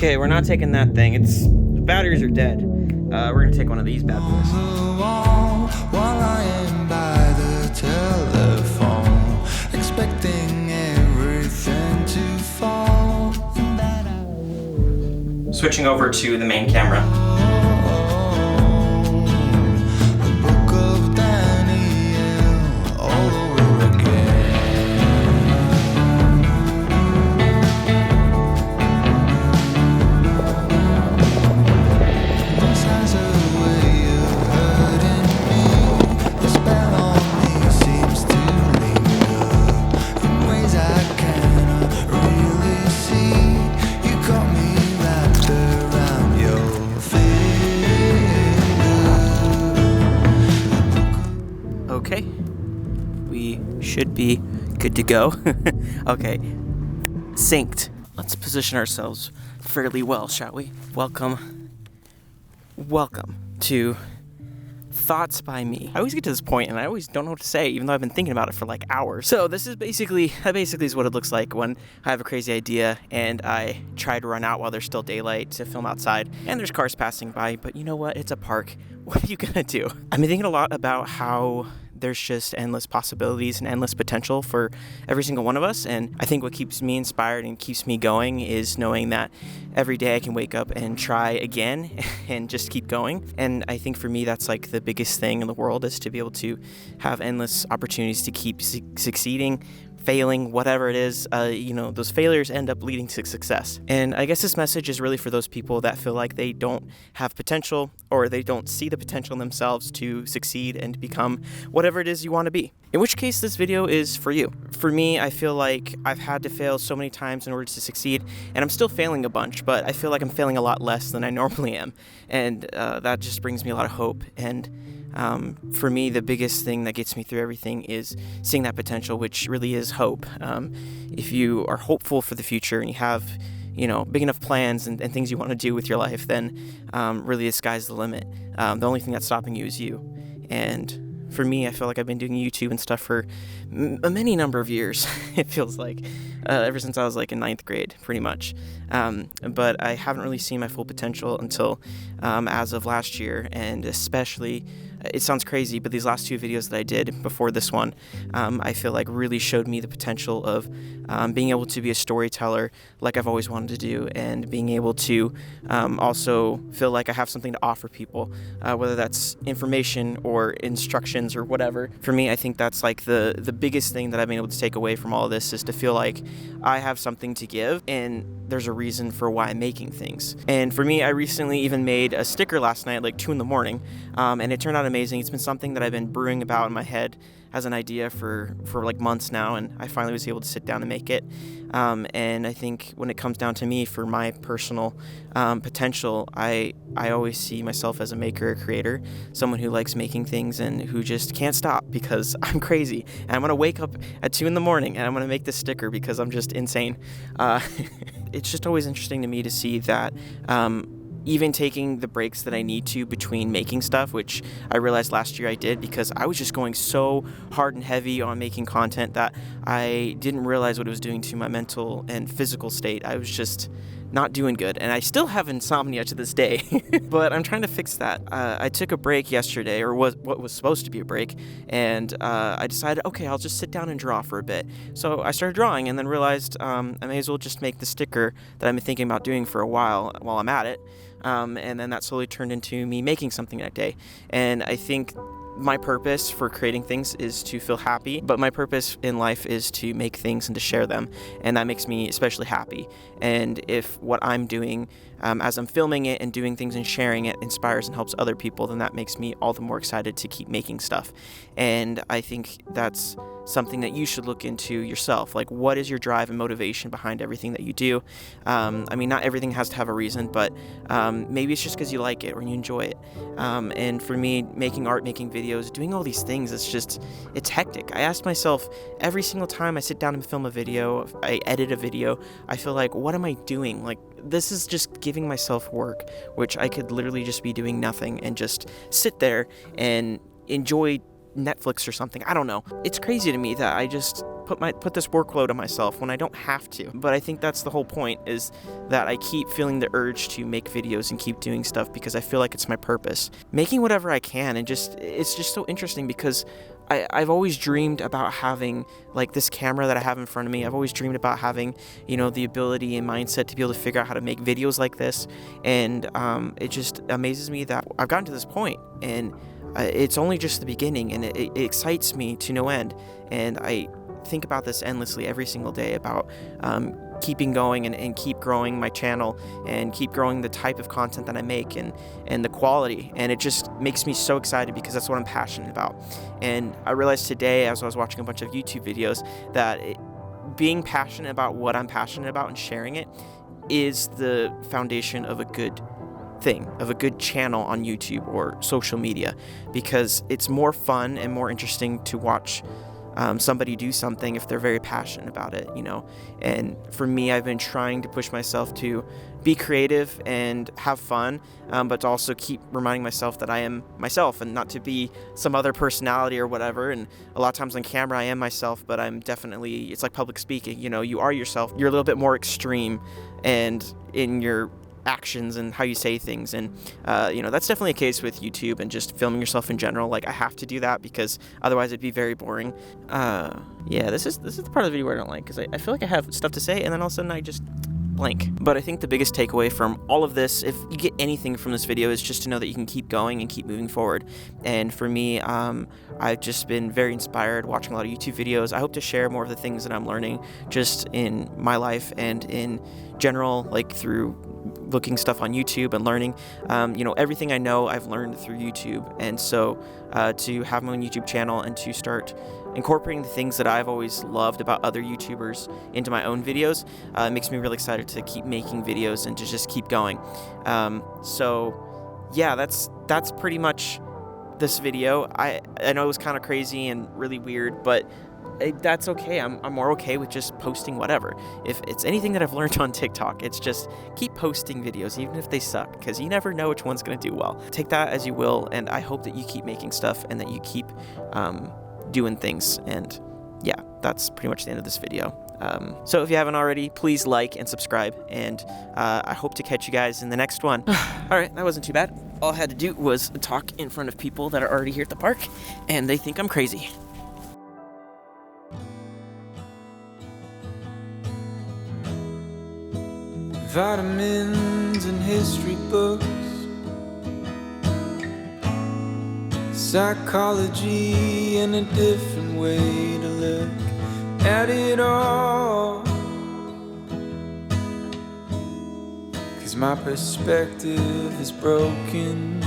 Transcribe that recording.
Okay, we're not taking that thing. The batteries are dead. We're gonna take one of these bad boys. While I am by the telephone, expecting everything to fall. Switching over to the main camera. The book of Daniel all over again. This has a way of hurting me. The spell on me seems to linger in ways I cannot really see. You got me wrapped around your finger. Okay, we should be good to go. Okay, synced. Let's position ourselves fairly well, shall we? Welcome to Thoughts by Me. I always get to this point and I always don't know what to say, even though I've been thinking about it for like hours. So this is basically is what it looks like when I have a crazy idea and I try to run out while there's still daylight to film outside and there's cars passing by, but you know what? It's a park. What are you gonna do? I've been thinking a lot about how there's just endless possibilities and endless potential for every single one of us. And I think what keeps me inspired and keeps me going is knowing that every day I can wake up and try again and just keep going. And I think for me, that's like the biggest thing in the world, is to be able to have endless opportunities to keep succeeding, failing, whatever it is. Those failures end up leading to success. And I guess this message is really for those people that feel like they don't have potential, or they don't see the potential in themselves to succeed and become whatever it is you want to be. In which case, this video is for you. For me, I feel like I've had to fail so many times in order to succeed, and I'm still failing a bunch, but I feel like I'm failing a lot less than I normally am. And that just brings me a lot of hope. And for me, the biggest thing that gets me through everything is seeing that potential, which really is hope. If you are hopeful for the future and you have, big enough plans and things you want to do with your life, then really the sky's the limit. The only thing that's stopping you is you. And for me, I feel like I've been doing YouTube and stuff for a many number of years. It feels like ever since I was like in 9th grade, pretty much. But I haven't really seen my full potential until as of last year, and especially, it sounds crazy, but these last 2 videos that I did before this one, I feel like really showed me the potential of being able to be a storyteller like I've always wanted to do, and being able to also feel like I have something to offer people, whether that's information or instructions or whatever. For me, I think that's like the biggest thing that I've been able to take away from all of this, is to feel like I have something to give and there's a reason for why I'm making things. And for me, I recently even made a sticker last night at like 2 a.m, and it turned out amazing. It's been something that I've been brewing about in my head as an idea for like months now, and I finally was able to sit down and make it. And I think when it comes down to me, for my personal potential, I always see myself as a maker, a creator, someone who likes making things and who just can't stop because I'm crazy. And I'm going to wake up at 2 a.m. and I'm going to make this sticker because I'm just insane. It's just always interesting to me to see that even taking the breaks that I need to between making stuff, which I realized last year I did because I was just going so hard and heavy on making content that I didn't realize what it was doing to my mental and physical state. I was just not doing good, and I still have insomnia to this day, but I'm trying to fix that. I took a break yesterday, or what was supposed to be a break, and I decided, okay, I'll just sit down and draw for a bit. So I started drawing, and then realized I may as well just make the sticker that I've been thinking about doing for a while I'm at it. And then that slowly turned into me making something that day. And I think my purpose for creating things is to feel happy, but my purpose in life is to make things and to share them, and that makes me especially happy. And if what I'm doing as I'm filming it and doing things and sharing it inspires and helps other people, then that makes me all the more excited to keep making stuff. And I think that's something that you should look into yourself. Like, what is your drive and motivation behind everything that you do? I mean, not everything has to have a reason, but maybe it's just because you like it or you enjoy it. And for me, making art, making videos, doing all these things, it's hectic. I ask myself every single time I sit down and film a video, I edit a video, I feel like, what am I doing? Like, this is just giving myself work, which I could literally just be doing nothing and just sit there and enjoy Netflix or something. I don't know. It's crazy to me that I just put this workload on myself when I don't have to. But I think that's the whole point, is that I keep feeling the urge to make videos and keep doing stuff because I feel like it's my purpose. Making whatever I can, and it's just so interesting because I've always dreamed about having like this camera that I have in front of me. I've always dreamed about having, the ability and mindset to be able to figure out how to make videos like this. And it just amazes me that I've gotten to this point, and it's only just the beginning, and it excites me to no end. And I think about this endlessly every single day about keeping going and keep growing my channel and keep growing the type of content that I make and the quality. And it just makes me so excited because that's what I'm passionate about. And I realized today, as I was watching a bunch of YouTube videos, that being passionate about what I'm passionate about and sharing it is the foundation of a good thing, of a good channel on YouTube or social media, because it's more fun and more interesting to watch somebody do something if they're very passionate about it, And for me, I've been trying to push myself to be creative and have fun, but to also keep reminding myself that I am myself and not to be some other personality or whatever. And a lot of times on camera, I am myself, but I'm definitely, it's like public speaking, you are yourself. You're a little bit more extreme and in your actions and how you say things, and that's definitely a case with YouTube and just filming yourself in general. Like, I have to do that because otherwise it'd be very boring. This is the part of the video where I don't like, because I feel like I have stuff to say and then all of a sudden I just blank. But I think the biggest takeaway from all of this, if you get anything from this video, is just to know that you can keep going and keep moving forward. And for me, I've just been very inspired watching a lot of YouTube videos. I hope to share more of the things that I'm learning just in my life and in general, like through looking stuff on YouTube and learning. Everything I know I've learned through YouTube. And so to have my own YouTube channel and to start incorporating the things that I've always loved about other YouTubers into my own videos makes me really excited to keep making videos and to just keep going. That's pretty much this video. I know it was kind of crazy and really weird, but that's okay. I'm more okay with just posting whatever. If it's anything that I've learned on TikTok, it's just keep posting videos, even if they suck, because you never know which one's going to do well. Take that as you will, and I hope that you keep making stuff and that you keep doing things. And yeah, that's pretty much the end of this video. So if you haven't already, please like and subscribe, and I hope to catch you guys in the next one. Alright, that wasn't too bad. All I had to do was talk in front of people that are already here at the park, and they think I'm crazy. Vitamins and history books, psychology and a different way to look at it all. 'Cause my perspective is broken.